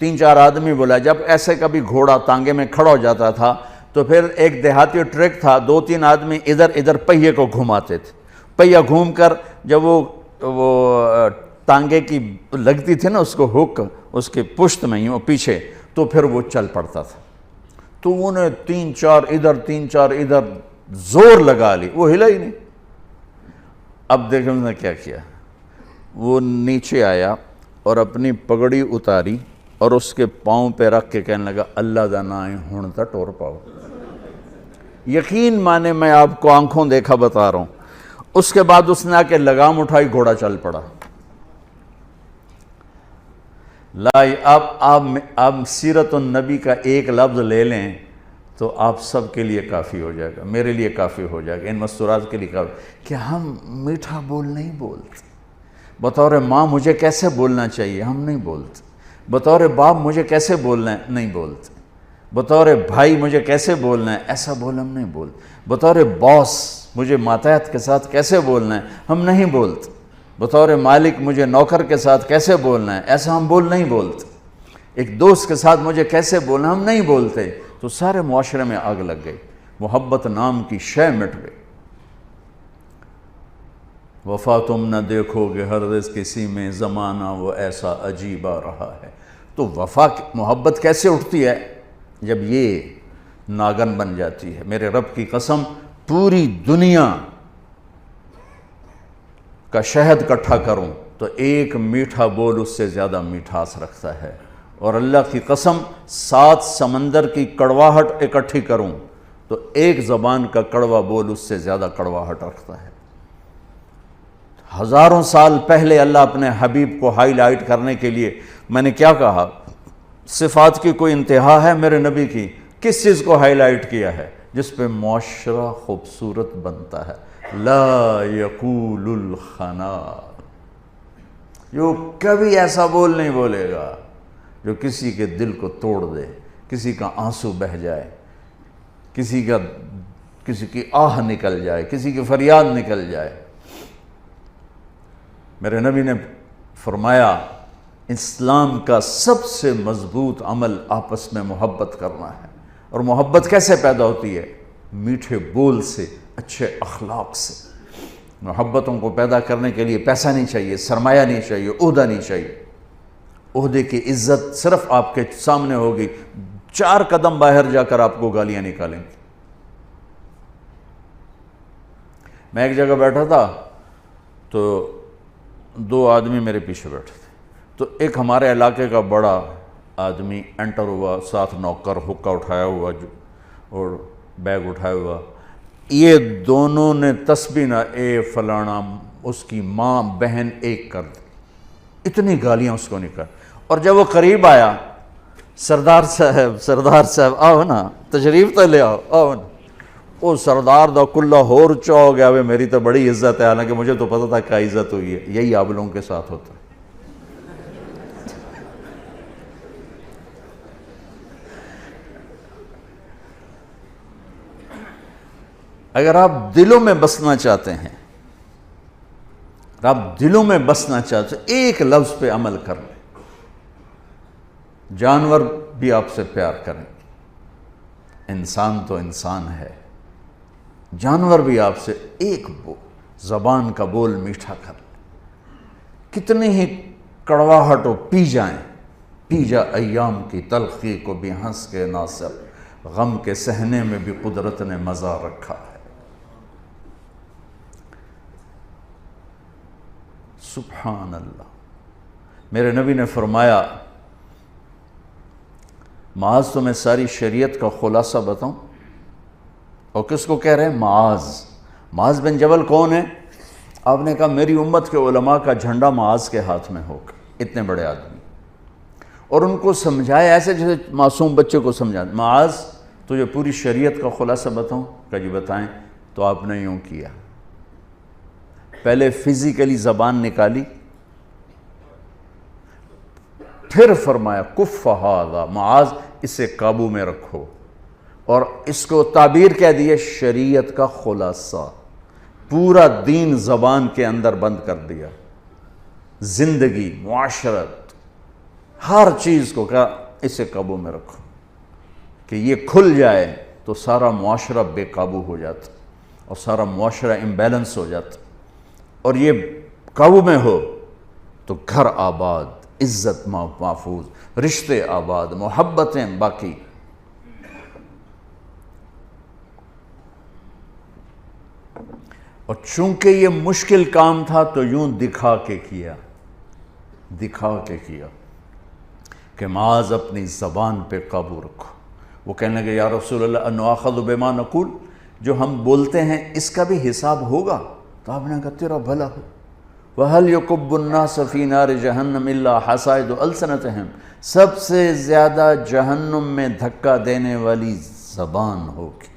3-4 آدمی بلا. جب ایسے کبھی گھوڑا تانگے میں کھڑا ہو جاتا تھا تو پھر ایک دیہاتی ٹرک تھا, 2-3 آدمی ادھر ادھر پہیے کو گھماتے تھے. پہیا گھوم کر جب وہ ٹانگے کی لگتی تھی نا اس کو ہک اس کے پشت میں ہی پیچھے, تو پھر وہ چل پڑتا تھا. تو انہیں 3-4 ادھر 3-4 ادھر زور لگا لی, وہ ہلا ہی نہیں. اب دیکھیں انہوں نے کیا کیا, وہ نیچے آیا اور اپنی پگڑی اتاری اور اس کے پاؤں پہ رکھ کے کہنے لگا اللہ دا نام ہن تا ٹور پاؤ. یقین مانے میں آپ کو آنکھوں دیکھا بتا رہا ہوں. اس کے بعد اس نے آ کے لگام اٹھائی, گھوڑا چل پڑا. آپ سیرت النبی کا ایک لفظ لے لیں تو آپ سب کے لیے کافی ہو جائے گا, میرے لیے کافی ہو جائے گا, ان مستورات کے لیے کافی. کہ ہم میٹھا بول نہیں بولتے. بطور ماں مجھے کیسے بولنا چاہیے ہم نہیں بولتے. بطور باپ مجھے کیسے بولنا ہے نہیں بولتے. بطور بھائی مجھے کیسے بولنا ہے ایسا بول ہم نہیں بولتے. بطور باس مجھے ماتحت کے ساتھ کیسے بولنا ہے ہم نہیں بولتے. بطور مالک مجھے نوکر کے ساتھ کیسے بولنا ہے ایسا ہم نہیں بولتے. ایک دوست کے ساتھ مجھے کیسے بولنا ہم نہیں بولتے. تو سارے معاشرے میں آگ لگ گئی, محبت نام کی شے مٹ گئی. وفا تم نہ دیکھو گے ہرگز کسی میں, زمانہ وہ ایسا عجیب آ رہا ہے. تو وفا محبت کیسے اٹھتی ہے جب یہ ناگن بن جاتی ہے. میرے رب کی قسم, پوری دنیا کا شہد اکٹھا کروں تو ایک میٹھا بول اس سے زیادہ میٹھاس رکھتا ہے. اور اللہ کی قسم 7 سمندر کی کڑواہٹ اکٹھی کروں تو ایک زبان کا کڑوا بول اس سے زیادہ کڑواہٹ رکھتا ہے. ہزاروں سال پہلے اللہ اپنے حبیب کو ہائی لائٹ کرنے کے لیے, میں نے کیا کہا, صفات کی کوئی انتہا ہے میرے نبی کی, کس چیز کو ہائی لائٹ کیا ہے جس پہ معاشرہ خوبصورت بنتا ہے. لا یقول الخنا, جو کبھی ایسا بول نہیں بولے گا جو کسی کے دل کو توڑ دے, کسی کا آنسو بہہ جائے, کسی کی آہ نکل جائے, کسی کی فریاد نکل جائے. میرے نبی نے فرمایا اسلام کا سب سے مضبوط عمل آپس میں محبت کرنا ہے. اور محبت کیسے پیدا ہوتی ہے؟ میٹھے بول سے, اچھے اخلاق سے. محبتوں کو پیدا کرنے کے لیے پیسہ نہیں چاہیے, سرمایہ نہیں چاہیے, عہدہ نہیں چاہیے. عہدے کی عزت صرف آپ کے سامنے ہوگی, 4 قدم باہر جا کر آپ کو گالیاں نکالیں گے. میں ایک جگہ بیٹھا تھا تو 2 آدمی میرے پیچھے بیٹھے تھے. تو ایک ہمارے علاقے کا بڑا آدمی انٹر ہوا, ساتھ نوکر حقہ اٹھایا ہوا اور بیگ اٹھایا ہوا. یہ دونوں نے تسبیح نہ اے فلانا, اس کی ماں بہن ایک کر دی, اتنی گالیاں اس کو نکال. اور جب وہ قریب آیا, سردار صاحب آؤ نا, تشریف تو لے آؤ نا. وہ سردار دا کلہ ہور چا ہو گیا, میری تو بڑی عزت ہے, حالانکہ مجھے تو پتہ تھا کیا عزت ہوئی ہے. یہی آپ لوگوں کے ساتھ ہوتا ہے. اگر آپ دلوں میں بسنا چاہتے ہیں, ایک لفظ پہ عمل کر لیں. جانور بھی آپ سے پیار کریں, انسان تو انسان ہے, جانور بھی آپ سے ایک زبان کا بول میٹھا کر لیں. کتنی ہی کڑواہٹ ہو پی جائیں, پی جا ایام کی تلخی کو بھی ہنس کے ناصر, غم کے سہنے میں بھی قدرت نے مزہ رکھا ہے. سبحان اللہ. میرے نبی نے فرمایا, معاذ تمہیں ساری شریعت کا خلاصہ بتاؤں. اور کس کو کہہ رہے ہیں؟ معاذ بن جبل کون ہے؟ آپ نے کہا میری امت کے علماء کا جھنڈا معاذ کے ہاتھ میں ہوگا. اتنے بڑے آدمی, اور ان کو سمجھائے ایسے جیسے معصوم بچے کو سمجھا. معاذ تجھے پوری شریعت کا خلاصہ بتاؤں؟ کہ جی بتائیں. تو آپ نے یوں کیا, پہلے فزیکلی زبان نکالی, پھر فرمایا کف ھذا, معاذ اسے قابو میں رکھو, اور اس کو تعبیر کہہ دیے شریعت کا خلاصہ. پورا دین زبان کے اندر بند کر دیا. زندگی, معاشرت, ہر چیز کو کہا اسے قابو میں رکھو، کہ یہ کھل جائے تو سارا معاشرہ بے قابو ہو جاتا اور سارا معاشرہ امبیلنس ہو جاتا، اور یہ قابو میں ہو تو گھر آباد، عزت محفوظ، رشتے آباد، محبتیں باقی۔ اور چونکہ یہ مشکل کام تھا تو یوں دکھا کے کیا کہ معاذ اپنی زبان پہ قابو رکھو۔ وہ کہنے لگے یا رسول اللہ انؤاخذ بما نقول، جو ہم بولتے ہیں اس کا بھی حساب ہوگا؟ تو آپ نے کہا تیرا بھلا ہو۔ وَهَلْ يُكُبُّ النَّاسَ فِي نَارِ جَهَنَّمْ إِلَّا حَصَائِدُ أَلْسِنَتِهِمْ، سب سے زیادہ جہنم میں دھکا دینے والی زبان ہوگی۔